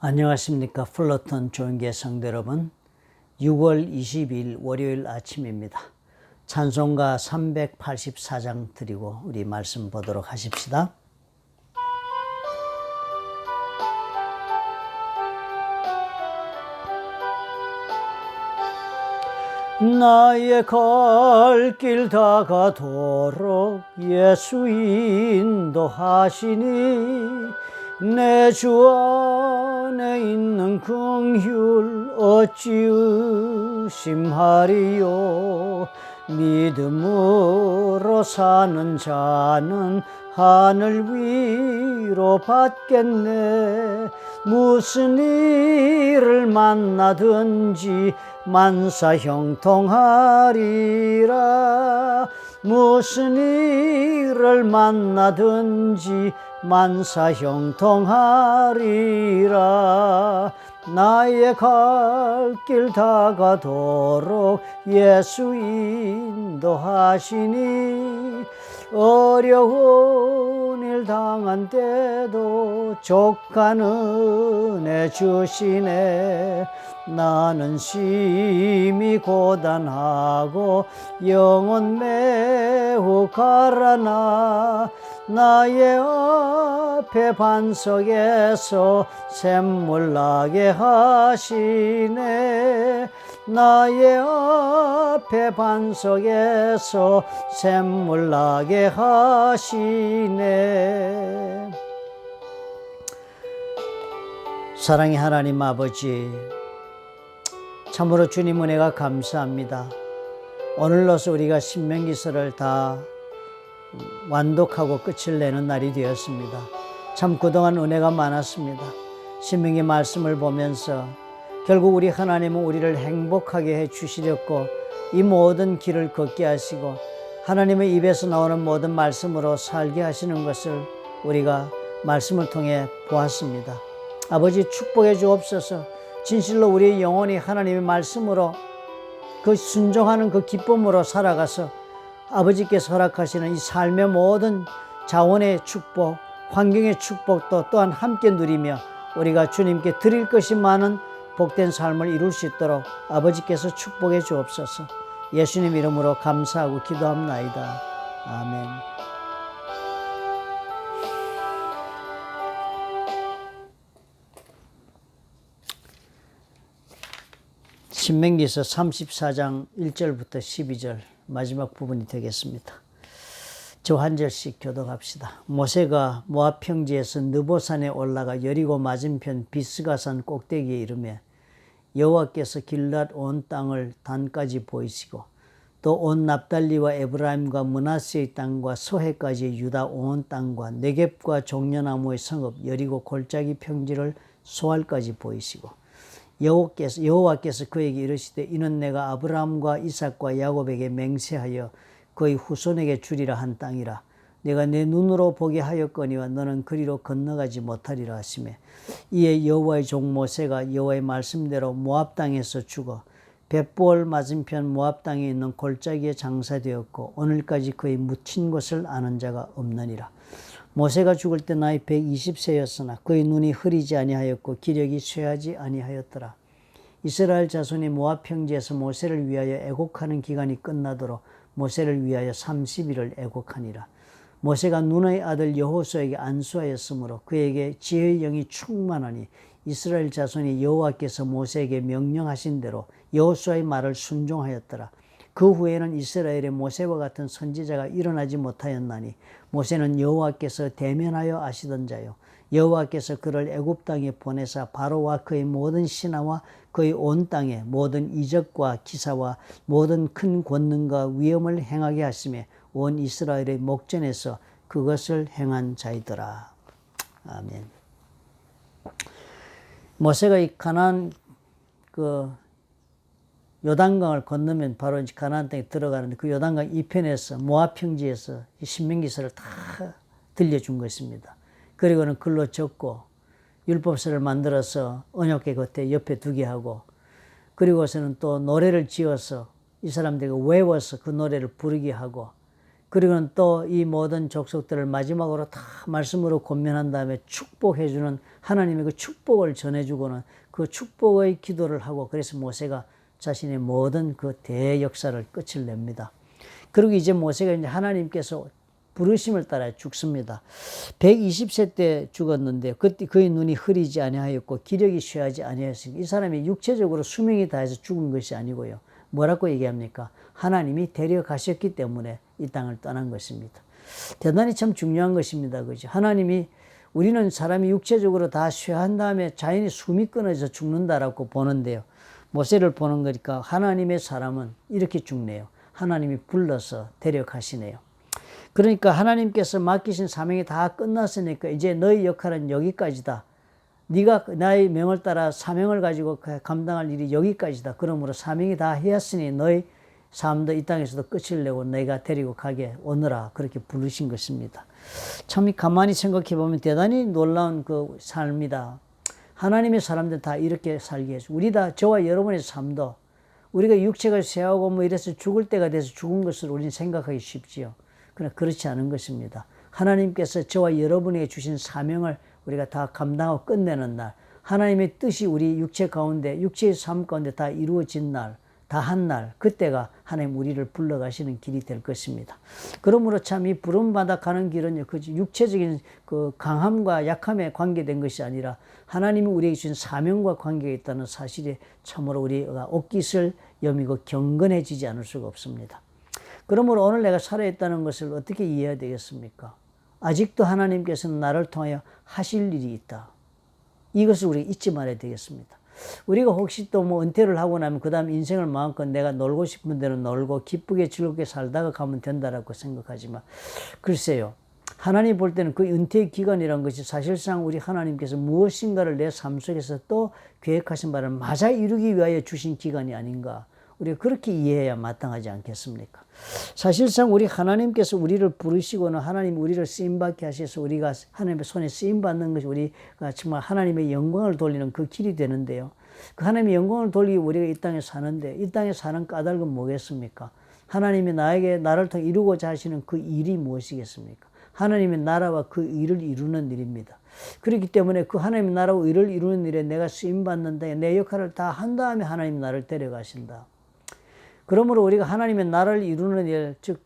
안녕하십니까. 플러턴 조인계 성도 여러분, 6월 20일 월요일 아침입니다. 찬송가 384장 드리고 우리 말씀 보도록 하십시다. 나의 갈 길 다가도록 예수 인도하시니 내 주 안에 있는 긍휼 어찌 의심하리요. 믿음으로 사는 자는 하늘 위로 받겠네. 무슨 일을 만나든지 만사 형통하리라. 무슨 일을 만나든지 만사 형통하리라. 나의 갈 길 다가도록 예수 인도하시니 어려운 일 당한 때도 족한 은혜 주시네. 나는 심히 고단하고 영혼 매우 가라나 나의 앞에 반석에서 샘물 나게 하시네. 나의 앞에 반석에서 샘물 나게 하시네. 사랑의 하나님 아버지, 참으로 주님 은혜가 감사합니다. 오늘로서 우리가 신명기서를 다 완독하고 끝을 내는 날이 되었습니다. 참 그동안 은혜가 많았습니다. 신명기 말씀을 보면서 결국 우리 하나님은 우리를 행복하게 해주시렸고 이 모든 길을 걷게 하시고 하나님의 입에서 나오는 모든 말씀으로 살게 하시는 것을 우리가 말씀을 통해 보았습니다. 아버지, 축복해 주옵소서. 진실로 우리의 영혼이 하나님의 말씀으로 그 순종하는 그 기쁨으로 살아가서 아버지께서 허락하시는 이 삶의 모든 자원의 축복, 환경의 축복도 또한 함께 누리며 우리가 주님께 드릴 것이 많은 복된 삶을 이룰 수 있도록 아버지께서 축복해 주옵소서. 예수님 이름으로 감사하고 기도합나이다. 아멘. 신명기서 34장 1절부터 12절 마지막 부분이 되겠습니다. 저 한 절씩 교독합시다. 모세가 모압 평지에서 느보산에 올라가 여리고 맞은편 비스가산 꼭대기에 이르매 여호와께서 길앗 온 땅을 단까지 보이시고 또 온 납달리와 에브라임과 므낫세의 땅과 소해까지 유다 온 땅과 네겝과 종려나무의 성읍 여리고 골짜기 평지를 소알까지 보이시고 여호와께서 그에게 이르시되 이는 내가 아브라함과 이삭과 야곱에게 맹세하여 그의 후손에게 주리라 한 땅이라. 내가 내 눈으로 보게 하였거니와 너는 그리로 건너가지 못하리라 하시매 이에 여호와의 종 모세가 여호와의 말씀대로 모압 땅에서 죽어 벳보을 맞은편 모압 땅에 있는 골짜기에 장사되었고 오늘까지 그의 묻힌 곳을 아는 자가 없느니라. 모세가 죽을 때 나이 120세였으나 그의 눈이 흐리지 아니하였고 기력이 쇠하지 아니하였더라. 이스라엘 자손이 모압 평지에서 모세를 위하여 애곡하는 기간이 끝나도록 모세를 위하여 30일을 애곡하니라. 모세가 눈의 아들 여호수아에게 안수하였으므로 그에게 지혜의 영이 충만하니 이스라엘 자손이 여호와께서 모세에게 명령하신 대로 여호수아의 말을 순종하였더라. 그 후에는 이스라엘에 모세와 같은 선지자가 일어나지 못하였나니 모세는 여호와께서 대면하여 아시던 자요 여호와께서 그를 애굽 땅에 보내사 바로와 그의 모든 신하와 그의 온 땅에 모든 이적과 기사와 모든 큰 권능과 위엄을 행하게 하시며 온 이스라엘의 목전에서 그것을 행한 자이더라. 아멘. 모세가 이 가나안 요단강을 건너면 바로 이제 가나안 땅에 들어가는데 그 요단강 이편에서 모압 평지에서 신명기서를 다 들려준 것입니다. 그리고는 글로 적고 율법서를 만들어서 언약궤 곁에 옆에 두게 하고 그리고서는 또 노래를 지어서 이 사람들이 외워서 그 노래를 부르게 하고 그리고는 또 이 모든 족속들을 마지막으로 다 말씀으로 권면한 다음에 축복해주는 하나님의 그 축복을 전해주고는 그 축복의 기도를 하고, 그래서 모세가 자신의 모든 그 대역사를 끝을 냅니다. 그리고 이제 모세가 이제 하나님께서 부르심을 따라 죽습니다. 120세 때 죽었는데 그때 그의 눈이 흐리지 아니하였고 기력이 쇠하지 아니하였으니, 이 사람이 육체적으로 수명이 다해서 죽은 것이 아니고요. 뭐라고 얘기합니까? 하나님이 데려가셨기 때문에 이 땅을 떠난 것입니다. 대단히 참 중요한 것입니다. 그죠? 하나님이, 우리는 사람이 육체적으로 다 쇠한 다음에 자연히 숨이 끊어져 죽는다라고 보는데요. 모세를 보는 거니까 하나님의 사람은 이렇게 죽네요. 하나님이 불러서 데려가시네요. 그러니까 하나님께서 맡기신 사명이 다 끝났으니까 이제 너의 역할은 여기까지다. 네가 나의 명을 따라 사명을 가지고 감당할 일이 여기까지다. 그러므로 사명이 다 하였으니 너의 삶도 이 땅에서도 끝을 내고 내가 데리고 가게 오너라. 그렇게 부르신 것입니다. 참 가만히 생각해 보면 대단히 놀라운 그 삶이다. 하나님의 사람들 다 이렇게 살게 해줘. 우리 다, 저와 여러분의 삶도 우리가 육체가 쇠하고 뭐 이래서 죽을 때가 돼서 죽은 것을 우리는 생각하기 쉽지요. 그러나 그렇지 않은 것입니다. 하나님께서 저와 여러분에게 주신 사명을 우리가 다 감당하고 끝내는 날, 하나님의 뜻이 우리 육체 가운데, 육체의 삶 가운데 다 이루어진 날, 다 한 날, 그때가 하나님 우리를 불러가시는 길이 될 것입니다. 그러므로 참 이 부름받아 가는 길은 그 육체적인 그 강함과 약함에 관계된 것이 아니라 하나님이 우리에게 주신 사명과 관계가 있다는 사실에 참으로 우리가 옷깃을 여미고 경건해지지 않을 수가 없습니다. 그러므로 오늘 내가 살아있다는 것을 어떻게 이해해야 되겠습니까? 아직도 하나님께서는 나를 통하여 하실 일이 있다. 이것을 우리가 잊지 말아야 되겠습니다. 우리가 혹시 또 뭐 은퇴를 하고 나면 그 다음 인생을 마음껏 내가 놀고 싶은 대로 놀고 기쁘게 즐겁게 살다가 가면 된다라고 생각하지만, 글쎄요. 하나님 볼 때는 그 은퇴의 기간이란 것이 사실상 우리 하나님께서 무엇인가를 내 삶 속에서 또 계획하신 바를 마저 이루기 위하여 주신 기간이 아닌가. 우리가 그렇게 이해해야 마땅하지 않겠습니까? 사실상 우리 하나님께서 우리를 부르시고는 하나님 우리를 쓰임받게 하셔서 우리가 하나님의 손에 쓰임받는 것이 우리가 정말 하나님의 영광을 돌리는 그 길이 되는데요. 그 하나님의 영광을 돌리기 우리가 이 땅에 사는데, 이 땅에 사는 까닭은 뭐겠습니까? 하나님이 나를 통해 이루고자 하시는 그 일이 무엇이겠습니까? 하나님의 나라와 그 일을 이루는 일입니다. 그렇기 때문에 그 하나님의 나라와 일을 이루는 일에 내가 쓰임받는다, 내 역할을 다 한 다음에 하나님 나를 데려가신다. 그러므로 우리가 하나님의 나라를 이루는 일, 즉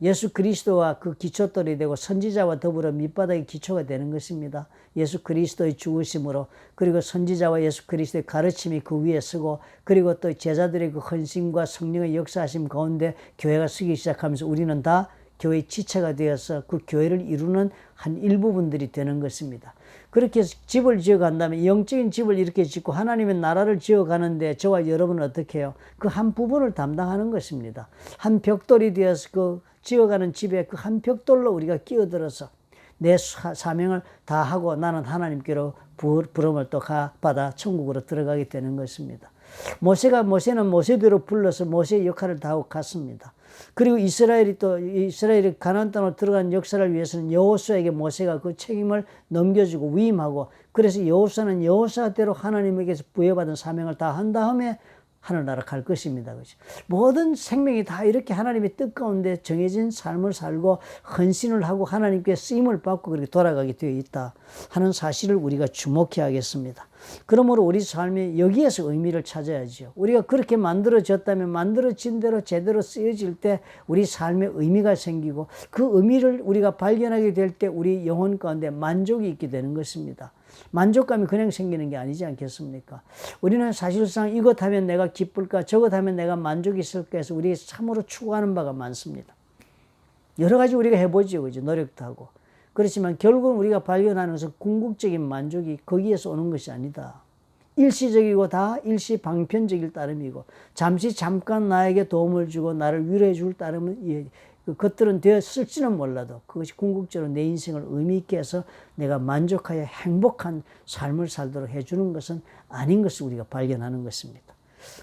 예수 그리스도와 그 기초돌이 되고 선지자와 더불어 밑바닥의 기초가 되는 것입니다. 예수 그리스도의 죽으심으로, 그리고 선지자와 예수 그리스도의 가르침이 그 위에 서고, 그리고 또 제자들의 그 헌신과 성령의 역사하심 가운데 교회가 서기 시작하면서 우리는 다 교회의 지체가 되어서 그 교회를 이루는 한 일부분들이 되는 것입니다. 그렇게 해서 집을 지어간다면, 영적인 집을 이렇게 짓고 하나님의 나라를 지어가는데 저와 여러분은 어떻게 해요? 그 한 부분을 담당하는 것입니다. 한 벽돌이 되어서 그 지어가는 집에 그 한 벽돌로 우리가 끼어들어서 내 사명을 다 하고 나는 하나님께로 부름을 또 받아 천국으로 들어가게 되는 것입니다. 모세는 모세대로 불러서 모세의 역할을 다 하고 갔습니다. 그리고 이스라엘이 가나안 땅으로 들어간 역사를 위해서는 여호수아에게 모세가 그 책임을 넘겨주고 위임하고, 그래서 여호수아는 여호수아대로 하나님에게서 부여받은 사명을 다 한 다음에 하늘나라 갈 것입니다. 그렇죠? 모든 생명이 다 이렇게 하나님의 뜻 가운데 정해진 삶을 살고 헌신을 하고 하나님께 쓰임을 받고 그렇게 돌아가게 되어 있다 하는 사실을 우리가 주목해야겠습니다. 그러므로 우리 삶이 여기에서 의미를 찾아야죠. 우리가 그렇게 만들어졌다면 만들어진 대로 제대로 쓰여질 때 우리 삶에 의미가 생기고, 그 의미를 우리가 발견하게 될 때 우리 영혼 가운데 만족이 있게 되는 것입니다. 만족감이 그냥 생기는 게 아니지 않겠습니까? 우리는 사실상 이것 하면 내가 기쁠까, 저것 하면 내가 만족이 있을까 해서 우리 참으로 추구하는 바가 많습니다. 여러 가지 우리가 해보죠. 그죠? 노력도 하고. 그렇지만 결국은 우리가 발견하는 것은 궁극적인 만족이 거기에서 오는 것이 아니다. 일시적이고 다 일시방편적일 따름이고, 잠깐 나에게 도움을 주고 나를 위로해 줄 따름은 그 것들은 되었을지는 몰라도 그것이 궁극적으로 내 인생을 의미 있게 해서 내가 만족하여 행복한 삶을 살도록 해주는 것은 아닌 것을 우리가 발견하는 것입니다.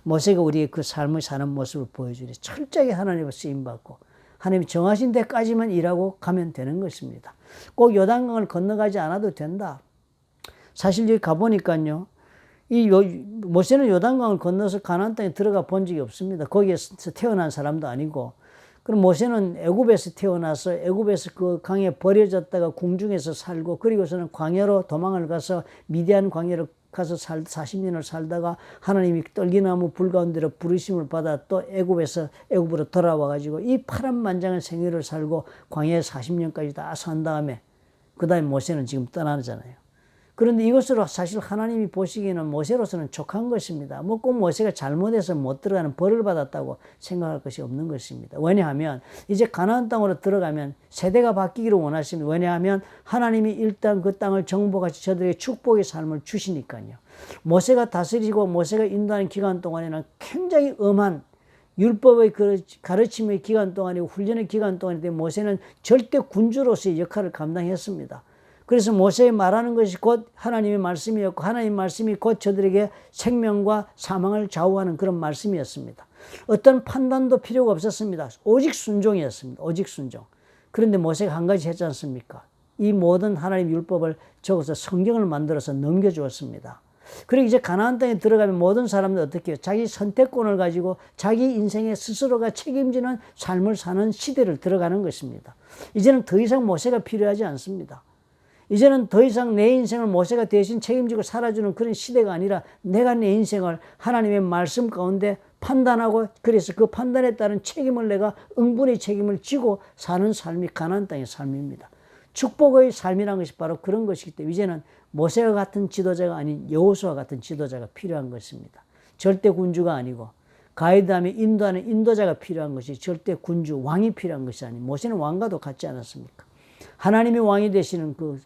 모세가 우리의 그 삶을 사는 모습을 보여주니 철저하게 하나님을 쓰임받고 하나님이 정하신 데까지만 일하고 가면 되는 것입니다. 꼭 요단강을 건너가지 않아도 된다. 사실 여기 가보니까요, 모세는 요단강을 건너서 가나안 땅에 들어가 본 적이 없습니다. 거기에서 태어난 사람도 아니고, 그럼 모세는 애굽에서 태어나서 애굽에서 그 강에 버려졌다가 궁중에서 살고 그리고서는 광야로 도망을 가서 미디안 광야로 가서 40년을 살다가 하나님이 떨기나무 불 가운데로 부르심을 받아 또 애굽으로 돌아와 가지고 이 파란만장한 생애를 살고 광야에 40년까지 다 산 다음에 그 다음에 모세는 지금 떠나잖아요. 그런데 이것으로 사실 하나님이 보시기에는 모세로서는 족한 것입니다. 뭐 꼭 모세가 잘못해서 못 들어가는 벌을 받았다고 생각할 것이 없는 것입니다. 왜냐하면 이제 가나안 땅으로 들어가면 세대가 바뀌기를 원하십니다. 왜냐하면 하나님이 일단 그 땅을 정복하시 저들에게 축복의 삶을 주시니까요. 모세가 다스리고 모세가 인도하는 기간 동안에는 굉장히 엄한 율법의 가르침의 기간 동안이고 훈련의 기간 동안인데 모세는 절대 군주로서의 역할을 감당했습니다. 그래서 모세의 말하는 것이 곧 하나님의 말씀이었고 하나님의 말씀이 곧 저들에게 생명과 사망을 좌우하는 그런 말씀이었습니다. 어떤 판단도 필요가 없었습니다. 오직 순종이었습니다. 오직 순종. 그런데 모세가 한 가지 했지 않습니까? 이 모든 하나님 율법을 적어서 성경을 만들어서 넘겨주었습니다. 그리고 이제 가나안 땅에 들어가면 모든 사람들 어떻게 해요? 자기 선택권을 가지고 자기 인생에 스스로가 책임지는 삶을 사는 시대를 들어가는 것입니다. 이제는 더 이상 모세가 필요하지 않습니다. 이제는 더 이상 내 인생을 모세가 대신 책임지고 살아주는 그런 시대가 아니라 내가 내 인생을 하나님의 말씀 가운데 판단하고 그래서 그 판단에 따른 책임을 내가 응분의 책임을 지고 사는 삶이 가나안 땅의 삶입니다. 축복의 삶이라는 것이 바로 그런 것이기 때문에 이제는 모세와 같은 지도자가 아닌 여호수아 같은 지도자가 필요한 것입니다. 절대 군주가 아니고 가이드하며 인도하는 인도자가 필요한 것이 절대 군주, 왕이 필요한 것이 아니고 모세는 왕과도 같지 않았습니까? 하나님이 왕이 되시는 그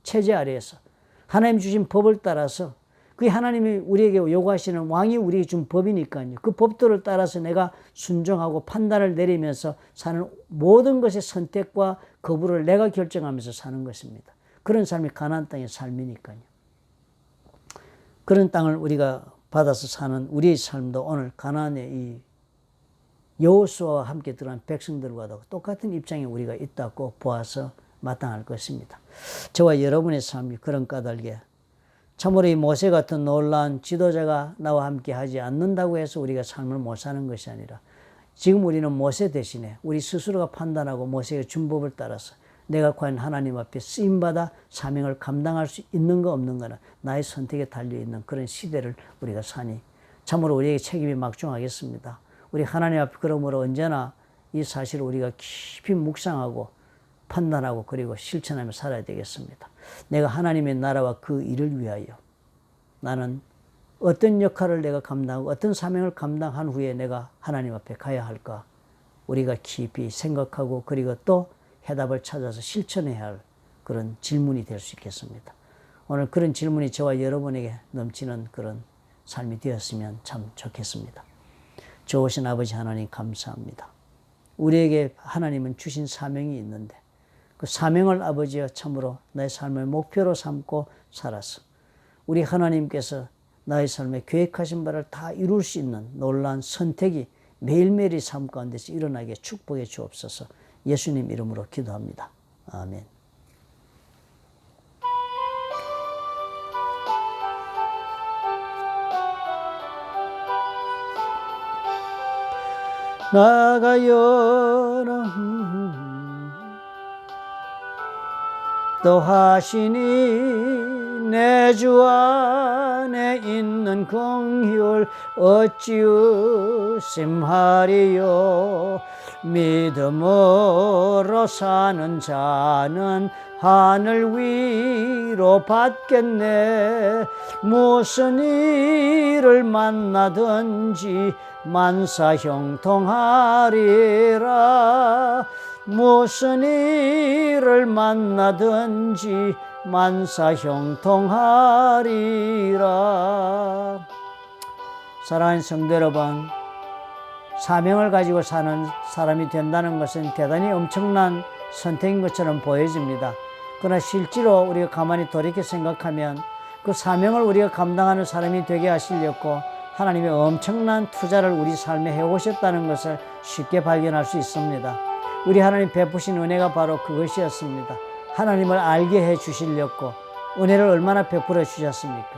체제 아래에서 하나님 주신 법을 따라서 그게 하나님이 우리에게 요구하시는 왕이 우리에게 준 법이니까요. 그 법들을 따라서 내가 순종하고 판단을 내리면서 사는 모든 것의 선택과 거부를 내가 결정하면서 사는 것입니다. 그런 삶이 가나안 땅의 삶이니까요. 그런 땅을 우리가 받아서 사는 우리의 삶도 오늘 가나안의 이 여호수아와 함께 들어간 백성들과도 똑같은 입장에 우리가 있다고 보아서 마땅할 것입니다. 저와 여러분의 삶이 그런 까닭에 참으로 이 모세 같은 놀라운 지도자가 나와 함께 하지 않는다고 해서 우리가 삶을 못 사는 것이 아니라 지금 우리는 모세 대신에 우리 스스로가 판단하고 모세의 준 법을 따라서 내가 과연 하나님 앞에 쓰임받아 사명을 감당할 수 있는가 없는가는 나의 선택에 달려있는 그런 시대를 우리가 사니 참으로 우리에게 책임이 막중하겠습니다. 우리 하나님 앞에 그러므로 언제나 이 사실을 우리가 깊이 묵상하고 판단하고 그리고 실천하며 살아야 되겠습니다. 내가 하나님의 나라와 그 일을 위하여 나는 어떤 역할을 내가 감당하고 어떤 사명을 감당한 후에 내가 하나님 앞에 가야 할까? 우리가 깊이 생각하고 그리고 또 해답을 찾아서 실천해야 할 그런 질문이 될 수 있겠습니다. 오늘 그런 질문이 저와 여러분에게 넘치는 그런 삶이 되었으면 참 좋겠습니다. 좋으신 아버지 하나님 감사합니다. 우리에게 하나님은 주신 사명이 있는데 그 사명을 아버지여 참으로 나의 삶의 목표로 삼고 살아서 우리 하나님께서 나의 삶에 계획하신 바를 다 이룰 수 있는 놀라운 선택이 매일매일의 삶 가운데서 일어나게 축복해 주옵소서. 예수님 이름으로 기도합니다. 아멘. 나가여라 또 하시니 내 주 안에 있는 긍휼 어찌 의심하리요. 믿음으로 사는 자는 하늘 위로 받겠네. 무슨 일을 만나든지 만사 형통하리라. 무슨 일을 만나든지 만사 형통하리라. 사랑하는 성도 여러분, 사명을 가지고 사는 사람이 된다는 것은 대단히 엄청난 선택인 것처럼 보여집니다. 그러나 실제로 우리가 가만히 돌이켜 생각하면 그 사명을 우리가 감당하는 사람이 되게 하시려고 하나님의 엄청난 투자를 우리 삶에 해오셨다는 것을 쉽게 발견할 수 있습니다. 우리 하나님 베푸신 은혜가 바로 그것이었습니다. 하나님을 알게 해 주시려고 은혜를 얼마나 베풀어 주셨습니까?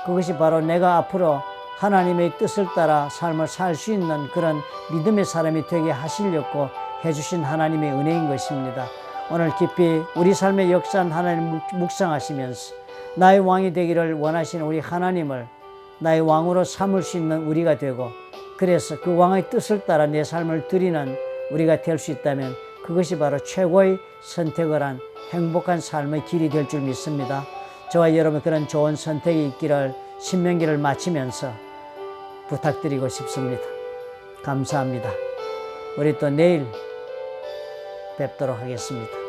그것이 바로 내가 앞으로 하나님의 뜻을 따라 삶을 살 수 있는 그런 믿음의 사람이 되게 하시려고 해주신 하나님의 은혜인 것입니다. 오늘 깊이 우리 삶의 역사한 하나님 묵상하시면서 나의 왕이 되기를 원하시는 우리 하나님을 나의 왕으로 삼을 수 있는 우리가 되고, 그래서 그 왕의 뜻을 따라 내 삶을 드리는 우리가 될 수 있다면 그것이 바로 최고의 선택을 한 행복한 삶의 길이 될 줄 믿습니다. 저와 여러분 그런 좋은 선택이 있기를 신명기를 마치면서 부탁드리고 싶습니다. 감사합니다. 우리 또 내일 뵙도록 하겠습니다.